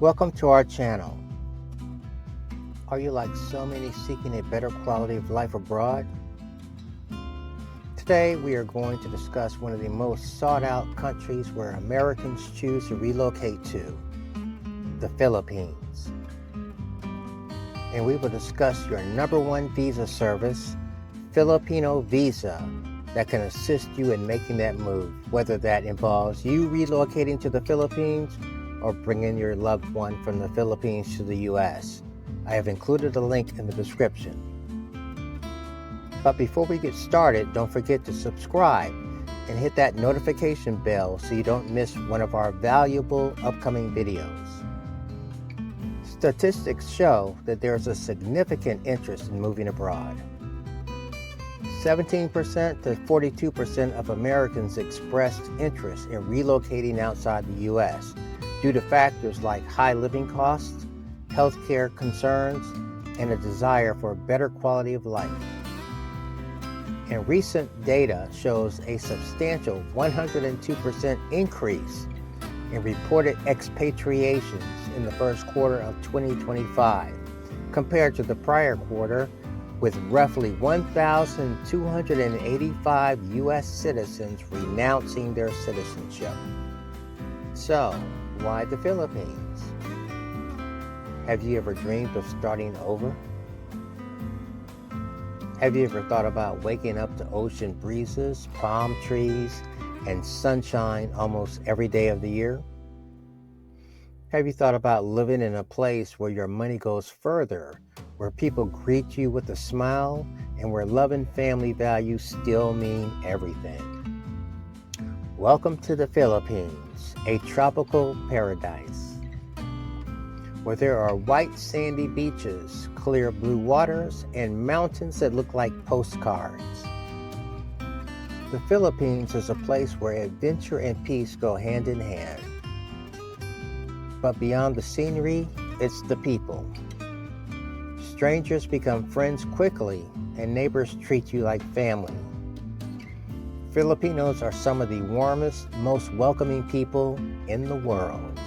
Welcome to our channel. Are you like so many seeking a better quality of life abroad? Today we are going to discuss one of the most sought out countries where Americans choose to relocate to, the Philippines. And we will discuss your number one visa service, Filipino Visa, that can assist you in making that move, whether that involves you relocating to the Philippines or bringing your loved one from the Philippines to the U.S. I have included a link in the description. But before we get started, don't forget to subscribe and hit that notification bell so you don't miss one of our valuable upcoming videos. Statistics show that there's a significant interest in moving abroad. 17% to 42% of Americans expressed interest in relocating outside the U.S. due to factors like high living costs, healthcare concerns, and a desire for a better quality of life. And recent data shows a substantial 102% increase in reported expatriations in the first quarter of 2025 compared to the prior quarter, with roughly 1,285 U.S. citizens renouncing their citizenship. So, why the Philippines? Have you ever dreamed of starting over? Have you ever thought about waking up to ocean breezes, palm trees, and sunshine almost every day of the year? Have you thought about living in a place where your money goes further, where people greet you with a smile, and where love and family values still mean everything? Welcome to the Philippines, a tropical paradise, where there are white sandy beaches, clear blue waters, and mountains that look like postcards. The Philippines is a place where adventure and peace go hand in hand. But beyond the scenery, it's the people. Strangers become friends quickly, and neighbors treat you like family. Filipinos are some of the warmest, most welcoming people in the world.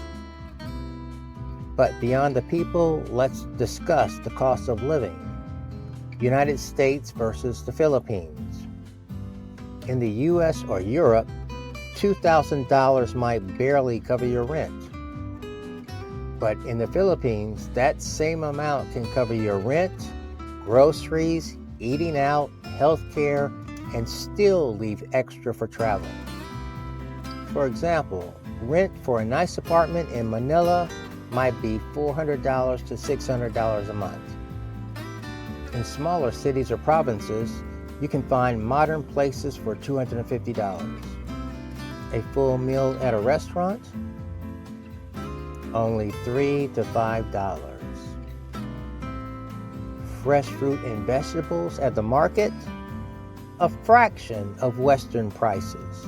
But beyond the people, let's discuss the cost of living. United States versus the Philippines. In the US or Europe, $2,000 might barely cover your rent. But in the Philippines, that same amount can cover your rent, groceries, eating out, healthcare, and still leave extra for travel. For example, rent for a nice apartment in Manila might be $400 to $600 a month. In smaller cities or provinces, you can find modern places for $250. A full meal at a restaurant? Only $3 to $5. Fresh fruit and vegetables at the market? A fraction of Western prices.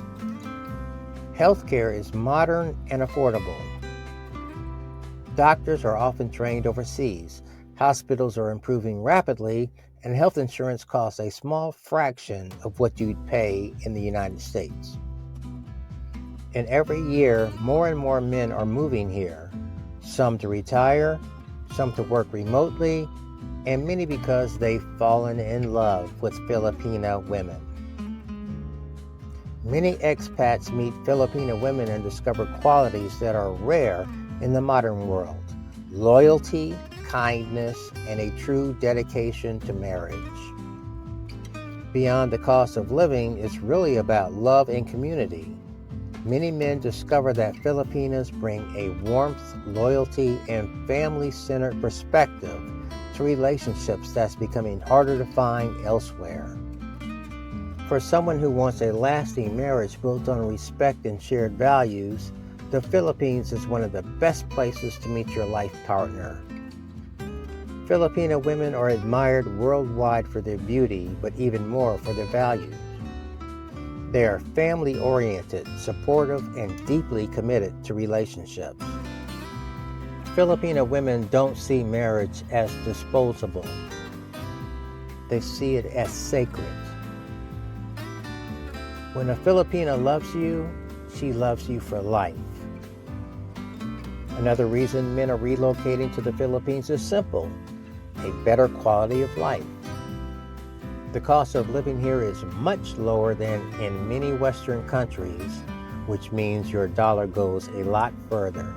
Healthcare is modern and affordable. Doctors are often trained overseas. Hospitals are improving rapidly, and health insurance costs a small fraction of what you'd pay in the United States. And every year, more and more men are moving here, some to retire, some to work remotely, and many because they've fallen in love with Filipino women. Many expats meet Filipino women and discover qualities that are rare in the modern world: loyalty, kindness, and a true dedication to marriage. Beyond the cost of living, it's really about love and community. Many men discover that Filipinos bring a warmth, loyalty, and family-centered perspective to relationships that's becoming harder to find elsewhere. For someone who wants a lasting marriage built on respect and shared values, the Philippines is one of the best places to meet your life partner. Filipino women are admired worldwide for their beauty, but even more for their values. They are family-oriented, supportive, and deeply committed to relationships. Filipino women don't see marriage as disposable. They see it as sacred. When a Filipina loves you, she loves you for life. Another reason men are relocating to the Philippines is simple: a better quality of life. The cost of living here is much lower than in many Western countries, which means your dollar goes a lot further.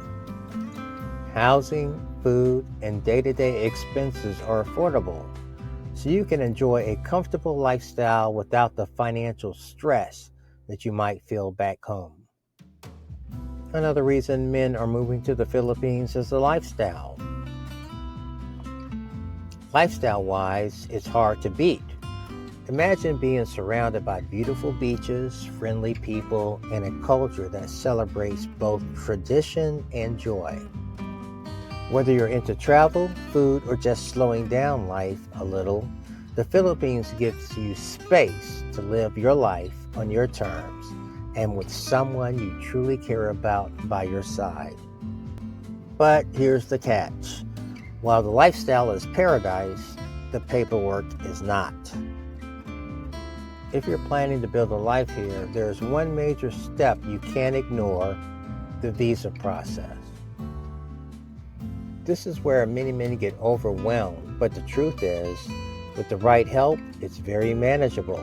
Housing, food, and day-to-day expenses are affordable, so you can enjoy a comfortable lifestyle without the financial stress that you might feel back home. Another reason men are moving to the Philippines is the lifestyle. Lifestyle-wise, it's hard to beat. Imagine being surrounded by beautiful beaches, friendly people, and a culture that celebrates both tradition and joy. Whether you're into travel, food, or just slowing down life a little, the Philippines gives you space to live your life on your terms and with someone you truly care about by your side. But here's the catch. While the lifestyle is paradise, the paperwork is not. If you're planning to build a life here, there's one major step you can't ignore: the visa process. This is where many get overwhelmed, but the truth is, with the right help, it's very manageable.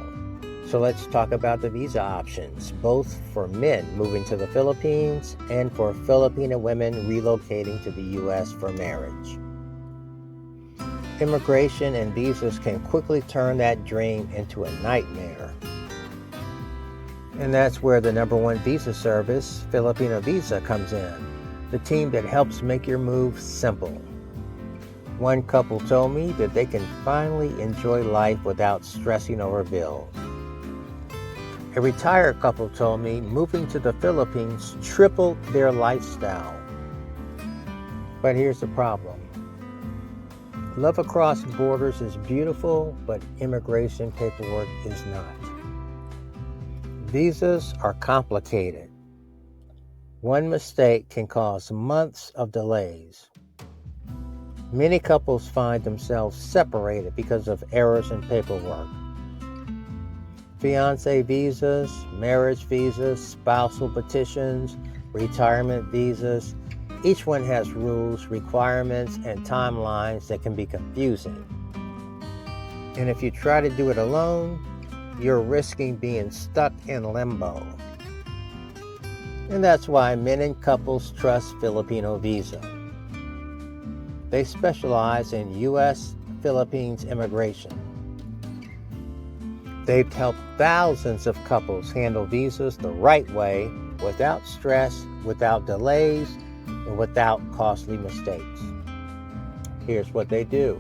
So let's talk about the visa options, both for men moving to the Philippines and for Filipino women relocating to the U.S. for marriage. Immigration and visas can quickly turn that dream into a nightmare. And that's where the #1 visa service, Filipino Visa, comes in, the team that helps make your move simple. One couple told me that they can finally enjoy life without stressing over bills. A retired couple told me moving to the Philippines tripled their lifestyle. But here's the problem. Love across borders is beautiful, but immigration paperwork is not. Visas are complicated. One mistake can cause months of delays. Many couples find themselves separated because of errors in paperwork. Fiancé visas, marriage visas, spousal petitions, retirement visas, each one has rules, requirements, and timelines that can be confusing. And if you try to do it alone, you're risking being stuck in limbo. And that's why men and couples trust Filipino Visa. They specialize in U.S. Philippines immigration. They've helped thousands of couples handle visas the right way, without stress, without delays, and without costly mistakes. Here's what they do.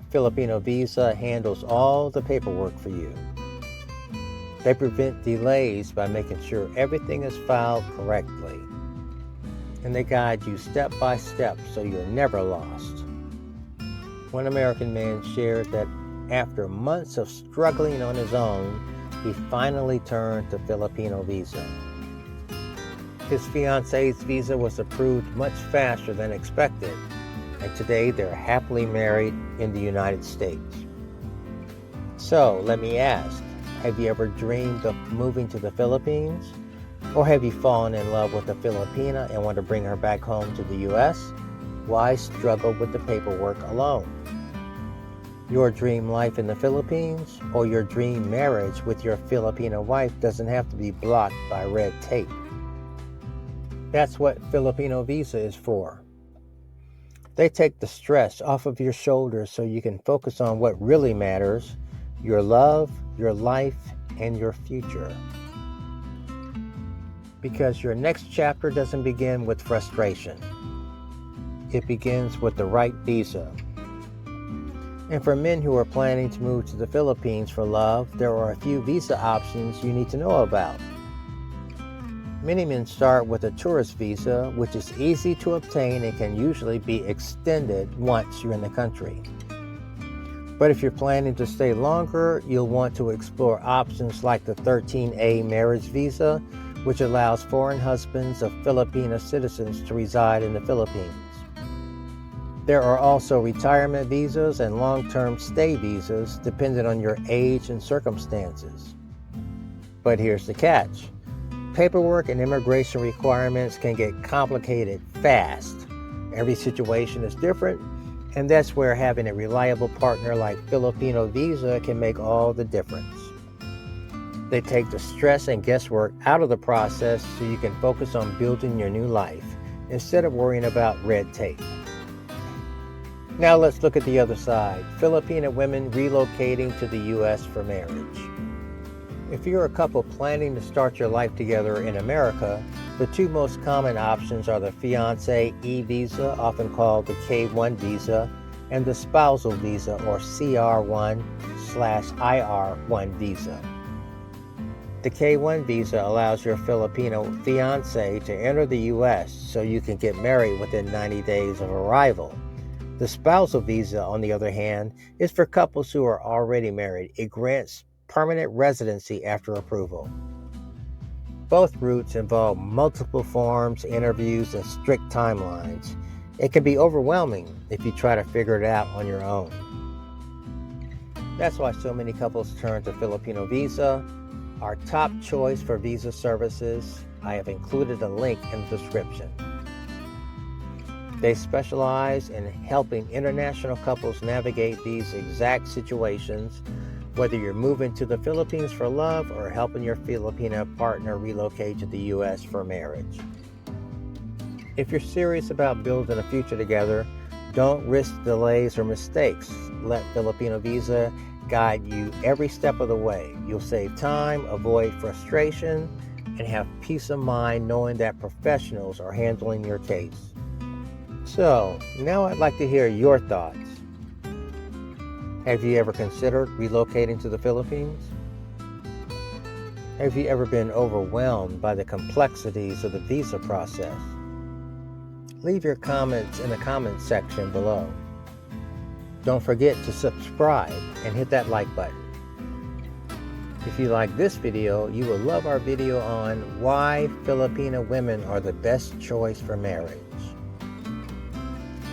Filipino Visa handles all the paperwork for you. They prevent delays by making sure everything is filed correctly. And they guide you step by step so you're never lost. One American man shared that after months of struggling on his own, he finally turned to Filipino Visa. His fiancée's visa was approved much faster than expected, and today they're happily married in the United States. So, let me ask, have you ever dreamed of moving to the Philippines? Or have you fallen in love with a Filipina and want to bring her back home to the U.S.? Why struggle with the paperwork alone? Your dream life in the Philippines or your dream marriage with your Filipino wife doesn't have to be blocked by red tape. That's what Filipino Visa is for. They take the stress off of your shoulders so you can focus on what really matters: your love, your life, and your future. Because your next chapter doesn't begin with frustration. It begins with the right visa. And for men who are planning to move to the Philippines for love, there are a few visa options you need to know about. Many men start with a tourist visa, which is easy to obtain and can usually be extended once you're in the country. But if you're planning to stay longer, you'll want to explore options like the 13A marriage visa, which allows foreign husbands of Filipino citizens to reside in the Philippines. There are also retirement visas and long-term stay visas, depending on your age and circumstances. But here's the catch. Paperwork and immigration requirements can get complicated fast. Every situation is different, and that's where having a reliable partner like Filipino Visa can make all the difference. They take the stress and guesswork out of the process so you can focus on building your new life instead of worrying about red tape. Now let's look at the other side, Filipino women relocating to the U.S. for marriage. If you're a couple planning to start your life together in America, the two most common options are the fiancé e-visa, often called the K-1 visa, and the spousal visa, or CR1/IR1 visa. The K-1 visa allows your Filipino fiancé to enter the U.S. so you can get married within 90 days of arrival. The spousal visa, on the other hand, is for couples who are already married. It grants permanent residency after approval. Both routes involve multiple forms, interviews, and strict timelines. It can be overwhelming if you try to figure it out on your own. That's why so many couples turn to Filipino Visa, our top choice for visa services. I have included a link in the description. They specialize in helping international couples navigate these exact situations, whether you're moving to the Philippines for love or helping your Filipino partner relocate to the U.S. for marriage. If you're serious about building a future together, don't risk delays or mistakes. Let Filipino Visa guide you every step of the way. You'll save time, avoid frustration, and have peace of mind knowing that professionals are handling your case. So, now I'd like to hear your thoughts. Have you ever considered relocating to the Philippines? Have you ever been overwhelmed by the complexities of the visa process? Leave your comments in the comments section below. Don't forget to subscribe and hit that like button. If you like this video, you will love our video on why Filipino women are the best choice for marriage.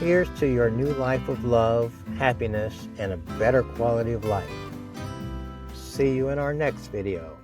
Here's to your new life of love, happiness, and a better quality of life. See you in our next video.